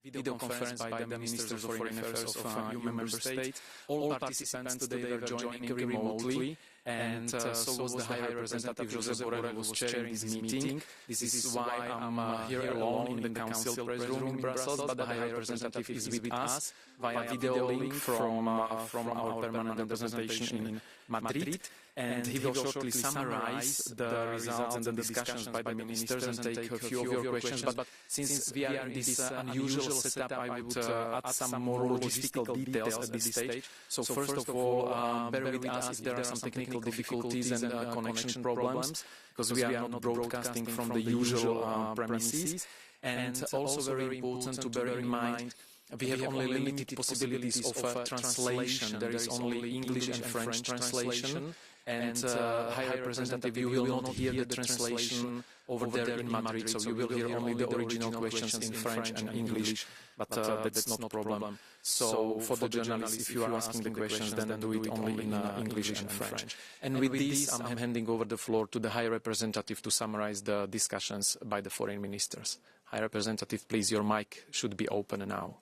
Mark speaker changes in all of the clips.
Speaker 1: video conference by the Ministers of Foreign Affairs of EU member states. All participants today were joining remotely, and so was the High Representative Josep Borrell was chairing this meeting. This is why I'm here alone in the Council press room in Brussels, but the High Representative is with us via video link from our permanent representation in Madrid, and he will shortly summarize the results and the discussions by the ministers and take a few of your questions. But since we are in this unusual setup, I would add some more logistical details at this stage. So first of all, bear with us if there are some technical difficulties and connection problems, because we are not broadcasting from the usual premises. And also very important to bear in mind, we have only limited possibilities of translation. There is only English and French translation. And High Representative, you will not hear the translation over there in Madrid, so you will hear only the original questions in French and English, but that's not a problem. So for the journalists, if you are asking the questions, then do it only in English and French. And with this, I'm handing over the floor to the High Representative to summarize the discussions by the foreign ministers. High Representative, please, your mic should be open now.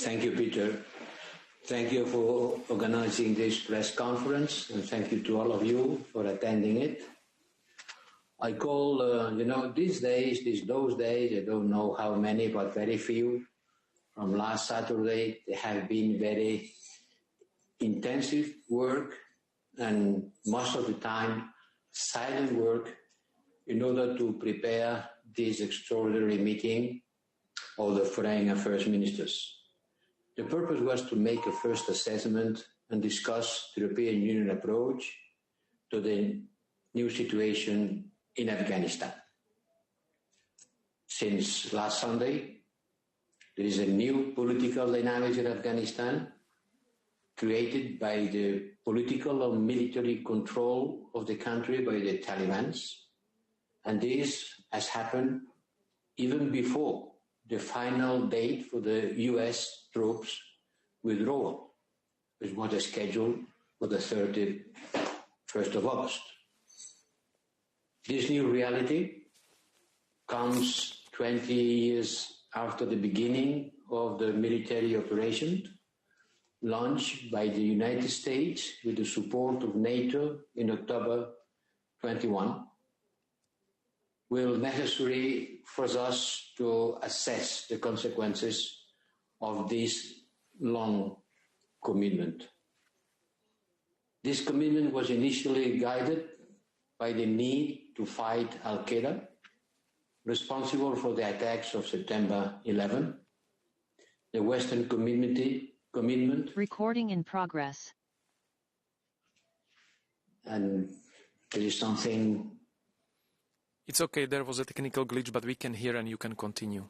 Speaker 2: Thank you, Peter. Thank you for organizing this press conference, and thank you to all of you for attending it. I call, these days, I don't know how many, but very few, from last Saturday, there have been very intensive work, and most of the time, silent work, in order to prepare this extraordinary meeting of the Foreign Affairs Ministers. The purpose was to make a first assessment and discuss the European Union approach to the new situation in Afghanistan. Since last Sunday, there is a new political dynamic in Afghanistan created by the political and military control of the country by the Taliban. And this has happened even before the final date for the US troops withdrawal, which was scheduled for the 31st of August. This new reality comes 20 years after the beginning of the military operation launched by the United States with the support of NATO in October 21. Will necessary for us to assess the consequences of this long commitment. This commitment was initially guided by the need to fight Al-Qaeda, responsible for the attacks of September 11, the Western commitment.
Speaker 3: Recording in progress.
Speaker 2: And there is something.
Speaker 1: It's okay, there was a technical glitch, but we can hear and you can continue.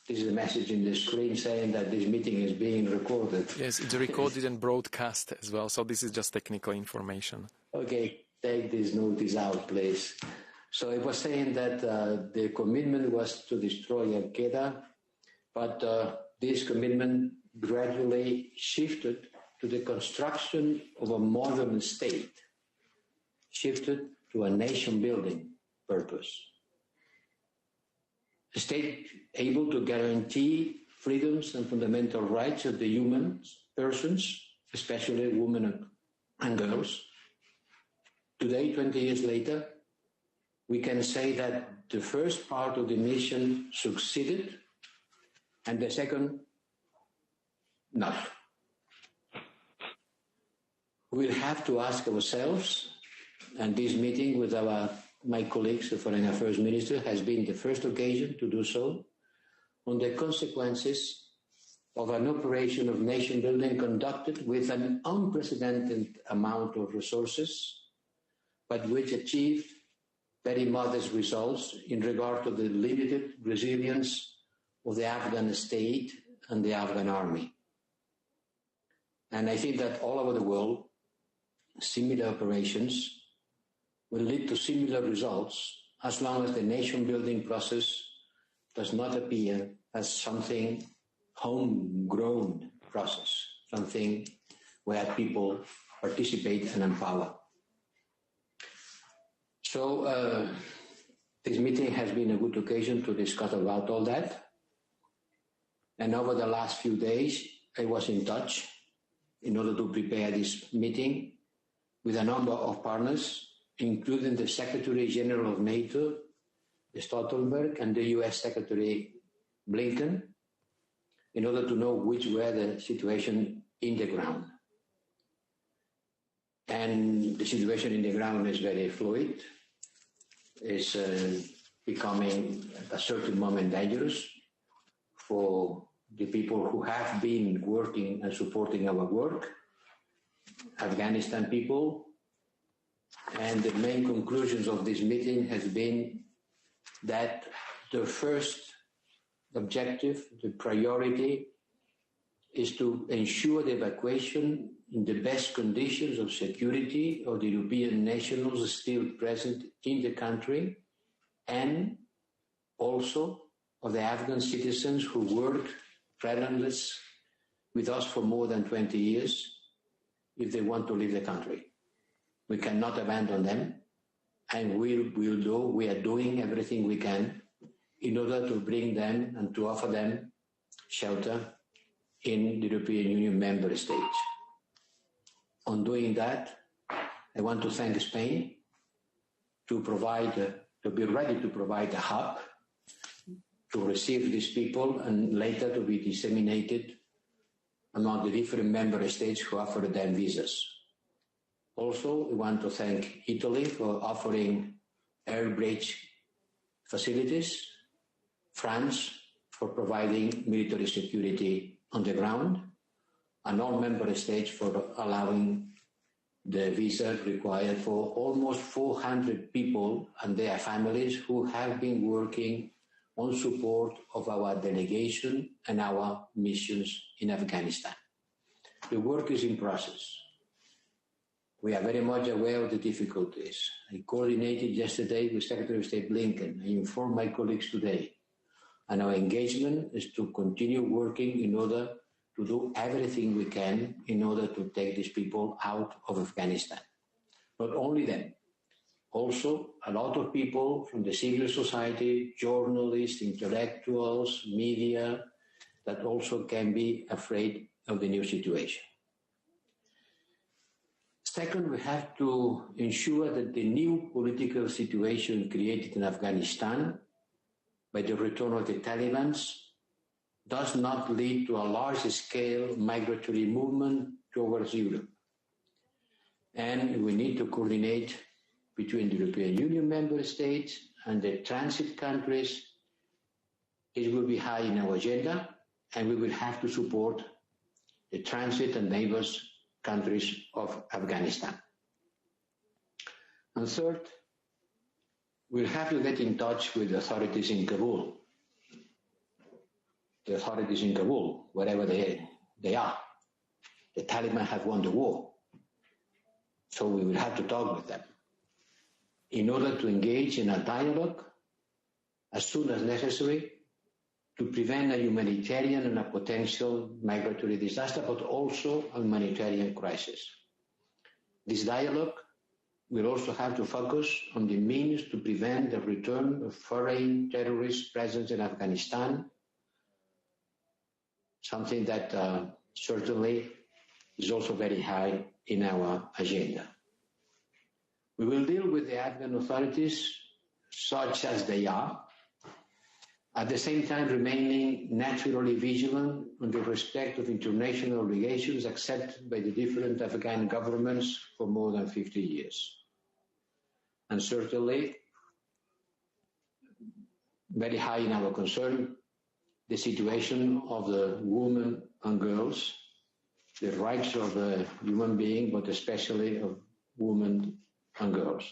Speaker 2: This is a message in the screen saying that this meeting is being recorded.
Speaker 1: Yes, it's recorded and broadcast as well, so this is just technical information.
Speaker 2: Okay, take this notice out, please. So I was saying that the commitment was to destroy Al-Qaeda, but this commitment gradually shifted to the construction of a modern state, shifted to a nation-building purpose. A state able to guarantee freedoms and fundamental rights of the human persons, especially women and girls. Today, 20 years later, we can say that the first part of the mission succeeded and the second, not. We'll have to ask ourselves, and this meeting with my colleagues, the Foreign Affairs Minister, has been the first occasion to do so, on the consequences of an operation of nation building conducted with an unprecedented amount of resources, but which achieved very modest results in regard to the limited resilience of the Afghan state and the Afghan army. And I think that all over the world, similar operations will lead to similar results as long as the nation-building process does not appear as something homegrown process, something where people participate and empower. So This meeting has been a good occasion to discuss about all that. And over the last few days, I was in touch in order to prepare this meeting with a number of partners, including the Secretary General of NATO, Stoltenberg, and the US Secretary Blinken, in order to know which were the situation in the ground. And the situation in the ground is very fluid. It's becoming at a certain moment dangerous for the people who have been working and supporting our work, Afghanistan people. And the main conclusions of this meeting has been that the first objective, the priority, is to ensure the evacuation in the best conditions of security of the European nationals still present in the country, and also of the Afghan citizens who worked relentless with us for more than 20 years if they want to leave the country. We cannot abandon them, and we are doing everything we can in order to bring them and to offer them shelter in the European Union member states. On doing that, I want to thank Spain to be ready to provide a hub to receive these people and later to be disseminated among the different member states who offer them visas. Also, we want to thank Italy for offering air bridge facilities, France for providing military security on the ground, and all member states for allowing the visa required for almost 400 people and their families who have been working on support of our delegation and our missions in Afghanistan. The work is in process. We are very much aware of the difficulties. I coordinated yesterday with Secretary of State Blinken. I informed my colleagues today. And our engagement is to continue working in order to do everything we can in order to take these people out of Afghanistan. Not only them, also a lot of people from the civil society, journalists, intellectuals, media, that also can be afraid of the new situation. Second, we have to ensure that the new political situation created in Afghanistan by the return of the Taliban does not lead to a large-scale migratory movement towards Europe. And we need to coordinate between the European Union member states and the transit countries. It will be high in our agenda, and we will have to support the transit and neighbors countries of Afghanistan. And third, we'll have to get in touch with the authorities in Kabul. The authorities in Kabul, wherever they are. The Taliban have won the war. So we will have to talk with them in order to engage in a dialogue as soon as necessary to prevent a humanitarian and a potential migratory disaster, but also a humanitarian crisis. This dialogue will also have to focus on the means to prevent the return of foreign terrorist presence in Afghanistan, something that certainly is also very high in our agenda. We will deal with the Afghan authorities such as they are, at the same time remaining naturally vigilant on the respect of international obligations accepted by the different Afghan governments for more than 50 years. And certainly, very high in our concern, the situation of the women and girls, the rights of the human being, but especially of women and girls.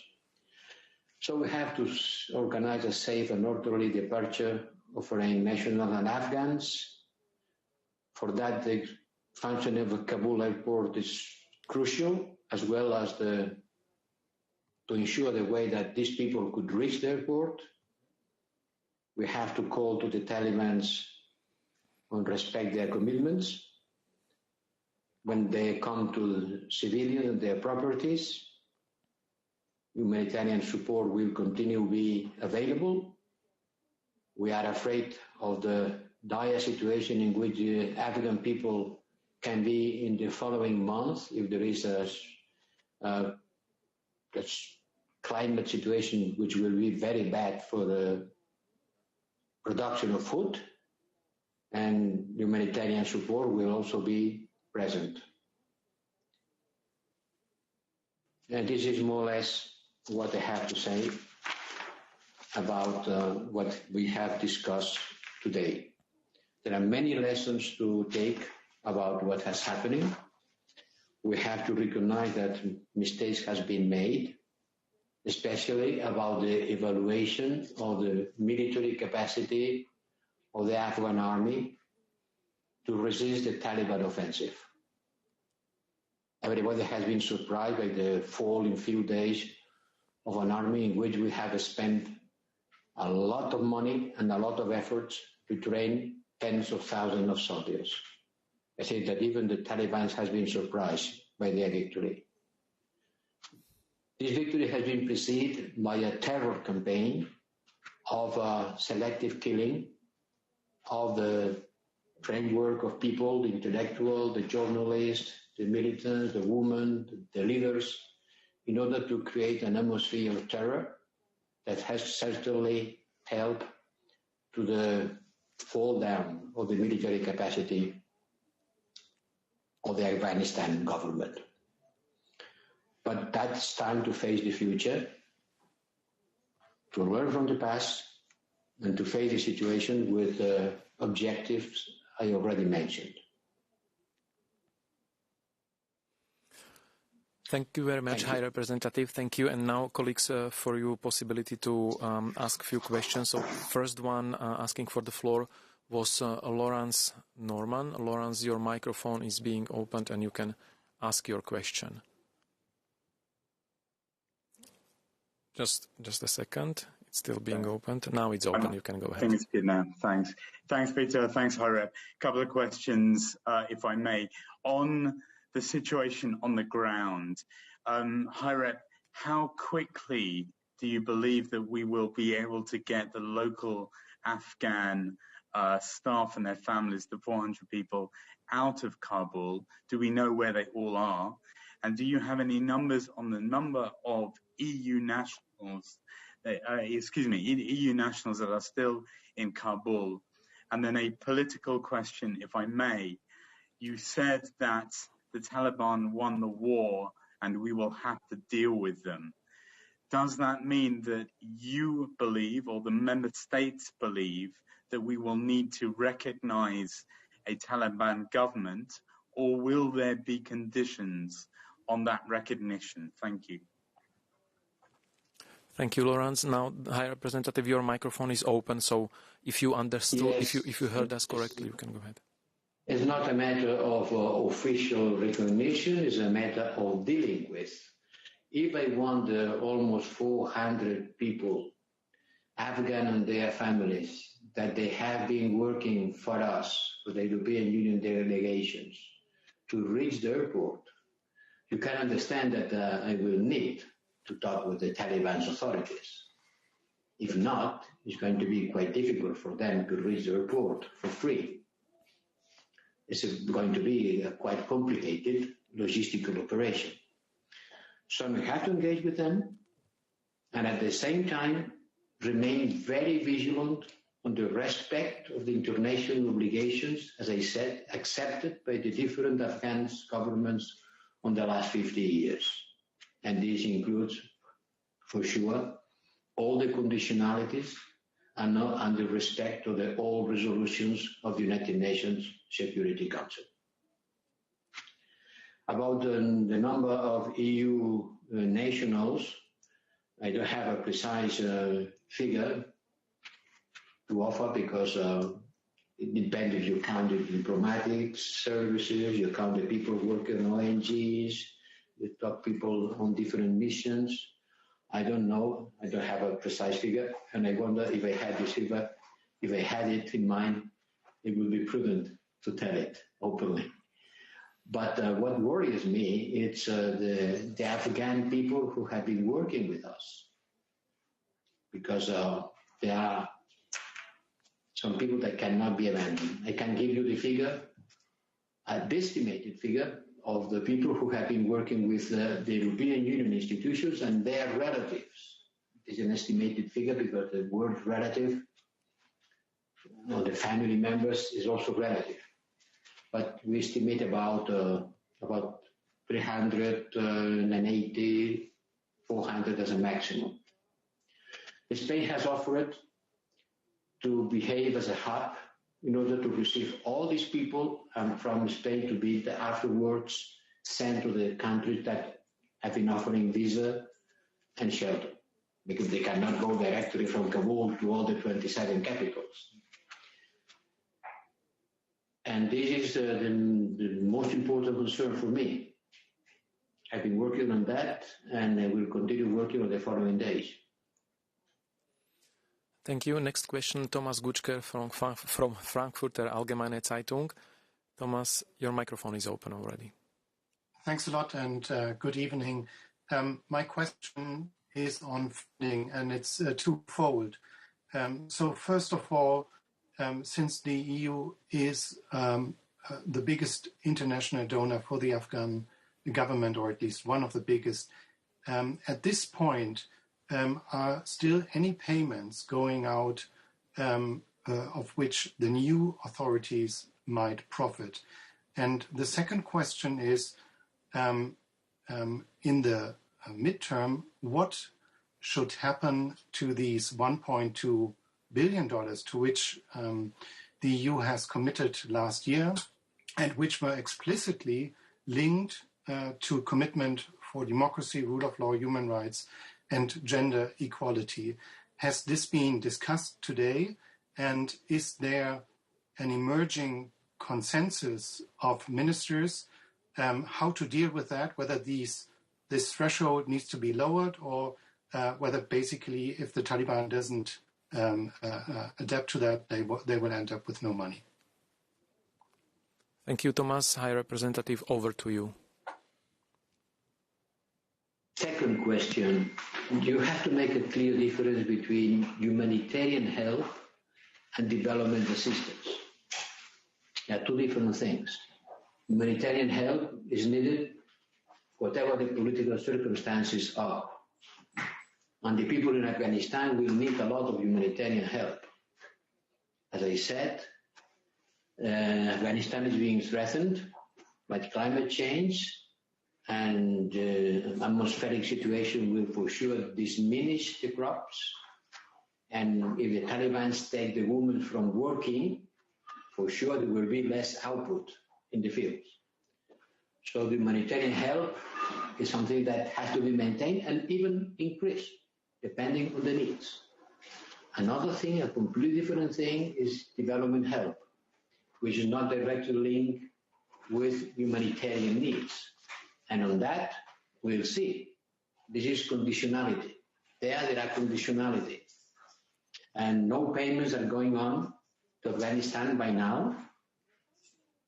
Speaker 2: So we have to organize a safe and orderly departure of foreign nationals and Afghans. For that, the functioning of the Kabul airport is crucial, as well as to ensure the way that these people could reach the airport. We have to call to the Taliban on respect their commitments when they come to civilians and their properties. humanitarian support will continue to be available. We are afraid of the dire situation in which the Afghan people can be in the following months if there is a climate situation which will be very bad for the production of food, and humanitarian support will also be present. And this is more or less what I have to say about what we have discussed today. There are many lessons to take about what has happening. We have to recognize that mistakes has been made, especially about the evaluation of the military capacity of the Afghan army to resist the Taliban offensive. Everybody has been surprised by the fall in few days of an army in which we have spent a lot of money and a lot of efforts to train tens of thousands of soldiers. I think that even the Taliban has been surprised by their victory. This victory has been preceded by a terror campaign of selective killing of the framework of people, the intellectual, the journalists, the militants, the women, the leaders, in order to create an atmosphere of terror that has certainly helped to the fall down of the military capacity of the Afghanistan government. But that's time to face the future, to learn from the past, and to face the situation with the objectives I already mentioned.
Speaker 1: Thank you very much, High Representative. Thank you. And now, colleagues, for you possibility to ask a few questions. So first one asking for the floor was Laurence Norman. Laurence, your microphone is being opened and you can ask your question. Just a second. It's still being opened. Now it's open. You can go ahead.
Speaker 3: I think it's good now. Thanks. Thanks, Peter. Thanks, High Rep. A couple of questions, if I may. On the situation on the ground, High Rep, how quickly do you believe that we will be able to get the local Afghan staff and their families, the 400 people, out of Kabul? Do we know where they all are? And do you have any numbers on the number of EU nationals, EU nationals that are still in Kabul? And then a political question, if I may. You said that the Taliban won the war and we will have to deal with them. Does that mean that you believe, or the member states believe, that we will need to recognize a Taliban government, or will there be conditions on that recognition? Thank you.
Speaker 1: Thank you, Laurence. Now, High Representative, your microphone is open, so if you understood,
Speaker 2: yes,
Speaker 1: if you heard us correctly, you can go ahead.
Speaker 2: It's not a matter of official recognition, it's a matter of dealing with. If I want the almost 400 people, Afghan and their families, that they have been working for us, for the European Union delegations, to reach the airport, you can understand that I will need to talk with the Taliban's authorities. If not, it's going to be quite difficult for them to reach the airport for free. It's going to be a quite complicated logistical operation. So we have to engage with them and at the same time remain very vigilant on the respect of the international obligations, as I said, accepted by the different Afghan governments on the last 50 years. And this includes, for sure, all the conditionalities and the respect of all resolutions of the United Nations Security Council. About the number of EU nationals, I don't have a precise figure to offer because it depends if you count the diplomatic services, you count the people working on ONGs, you talk people on different missions. I don't know. I don't have a precise figure, and I wonder if I had this figure, if I had it in mind, it would be prudent to tell it openly. But what worries me is the Afghan people who have been working with us, because there are some people that cannot be abandoned. I can give you the figure, an estimated figure of the people who have been working with the European Union institutions and their relatives. It is an estimated figure because the word relative, the family members, is also relative. But we estimate about 380, 400 as a maximum. Spain has offered to behave as a hub in order to receive all these people from Spain to be afterwards sent to the countries that have been offering visa and shelter, because they cannot go directly from Kabul to all the 27 capitals. And this is the most important concern for me. I've been working on that, and I will continue working on the following days.
Speaker 1: Thank you. Next question, Thomas Gutschker from Frankfurter Allgemeine Zeitung. Thomas, your microphone is open already.
Speaker 4: Thanks a lot, and good evening. My question is on funding, and it's twofold. So first of all, since the EU is the biggest international donor for the Afghan government, or at least one of the biggest, at this point, are still any payments going out of which the new authorities might profit? And the second question is, in the midterm, what should happen to these $1.2 billion to which the EU has committed last year, and which were explicitly linked to commitment for democracy, rule of law, human rights, and gender equality? Has this been discussed today? And is there an emerging consensus of ministers how to deal with that, whether this threshold needs to be lowered, or whether basically if the Taliban doesn't adapt to that, they will end up with no money?
Speaker 1: Thank you, Thomas. High Representative, over to you.
Speaker 2: Second question, you have to make a clear difference between humanitarian help and development assistance. They are two different things. Humanitarian help is needed whatever the political circumstances are. And the people in Afghanistan will need a lot of humanitarian help. As I said, Afghanistan is being threatened by climate change, and atmospheric situation will for sure diminish the crops. And if the Taliban take the women from working, for sure there will be less output in the fields. So the humanitarian help is something that has to be maintained and even increased, depending on the needs. Another thing, a completely different thing, is development help, which is not directly linked with humanitarian needs. And on that, we'll see. This is conditionality. There are conditionality. And no payments are going on to Afghanistan by now.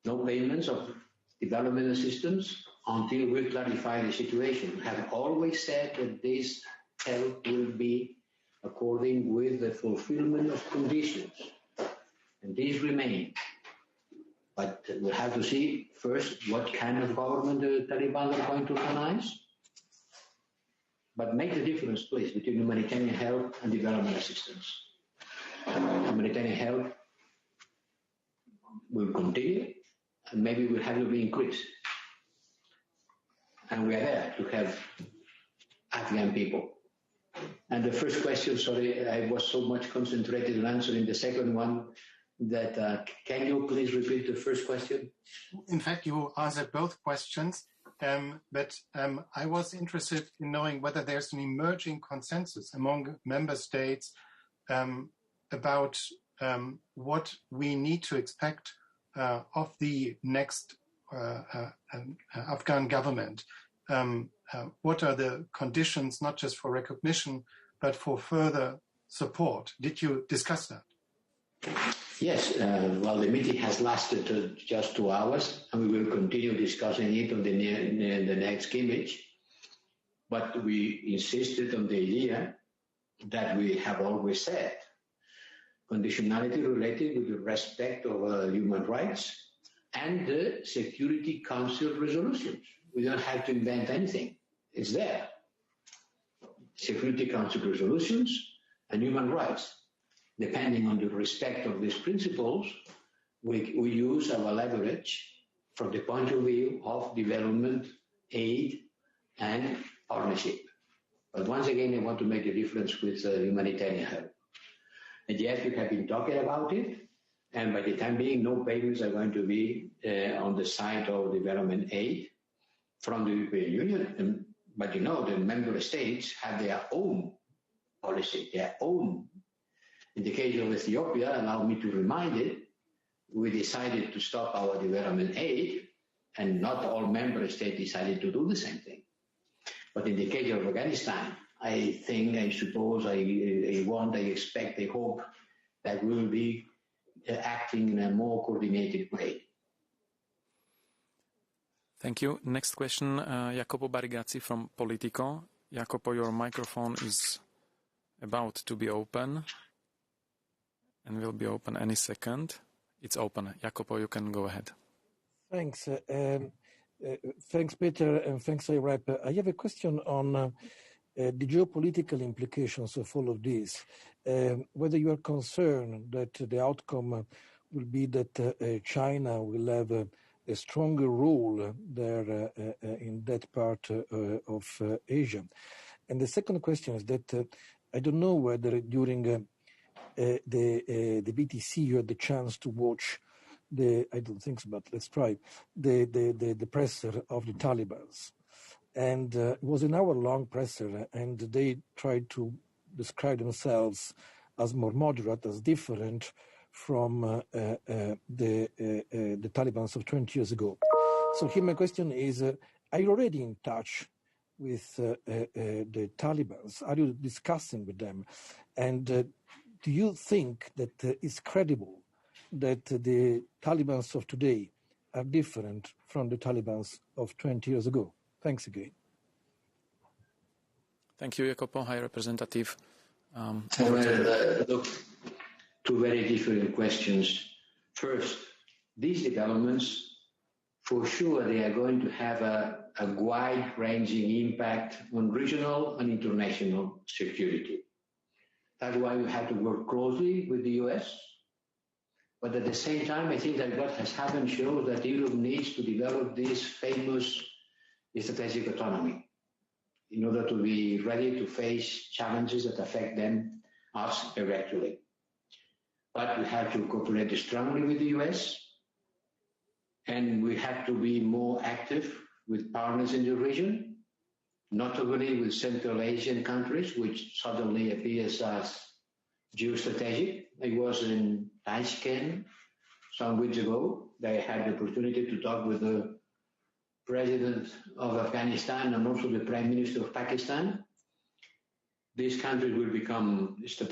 Speaker 2: No payments of development assistance until we clarify the situation. We have always said that this help will be according with the fulfillment of conditions. And these remain. But we'll have to see first what kind of government the Taliban are going to organize. But make the difference, please, between humanitarian help and development assistance. Humanitarian help will continue, and maybe will have to be increased. And we are there to have Afghan people. And the first question, sorry, I was so much concentrated on answering the second one that can you please repeat the first question?
Speaker 4: In fact, you answered both questions, but I was interested in knowing whether there's an emerging consensus among member states about what we need to expect of the next Afghan government. What are the conditions, not just for recognition, but for further support? Did you discuss that?
Speaker 2: Yes, well, the meeting has lasted just 2 hours, and we will continue discussing it on the next image. But we insisted on the idea that we have always said, conditionality related with the respect of human rights and the Security Council resolutions. We don't have to invent anything. It's there. Security Council resolutions and human rights. Depending on the respect of these principles, we use our leverage from the point of view of development, aid, and partnership. But once again, I want to make a difference with humanitarian help. And yes, we have been talking about it, and by the time being, no payments are going to be on the side of development aid from the European Union. But you know, the member states have their own policy, their own. In the case of Ethiopia, allow me to remind it, we decided to stop our development aid, and not all member states decided to do the same thing. But in the case of Afghanistan, I think, I suppose, I expect, I hope that we will be acting in a more coordinated way.
Speaker 1: Thank you. Next question, Jacopo Barigazzi from Politico. Jacopo, your microphone is about to be open and will be open any second. It's open. Jacopo, you can go ahead.
Speaker 5: Thanks. Thanks, Peter, and thanks, IRAP. I have a question on the geopolitical implications of all of this. Whether you are concerned that the outcome will be that China will have a stronger role there in that part of Asia. And the second question is that I don't know whether during the BTC you had the chance to watch I don't think so, but let's try, the presser of the Taliban. And it was an hour-long presser, and they tried to describe themselves as more moderate, as different from the Taliban of 20 years ago. So here my question is, are you already in touch with the Taliban? Are you discussing with them? And do you think that it's credible that the Taliban of today are different from the Taliban of 20 years ago? Thanks again.
Speaker 1: Thank you, Jacopo. High Representative.
Speaker 2: Look, two very different questions. First, these developments, for sure, they are going to have a wide-ranging impact on regional and international security. That's why we have to work closely with the US. But at the same time, I think that what has happened shows that Europe needs to develop this famous strategic autonomy in order to be ready to face challenges that affect us directly. But we have to cooperate strongly with the US, and we have to be more active with partners in the region, notably with Central Asian countries, which suddenly appears as geostrategic. I was in Tashkent some weeks ago. I had the opportunity to talk with the President of Afghanistan and also the Prime Minister of Pakistan. These countries will become strategic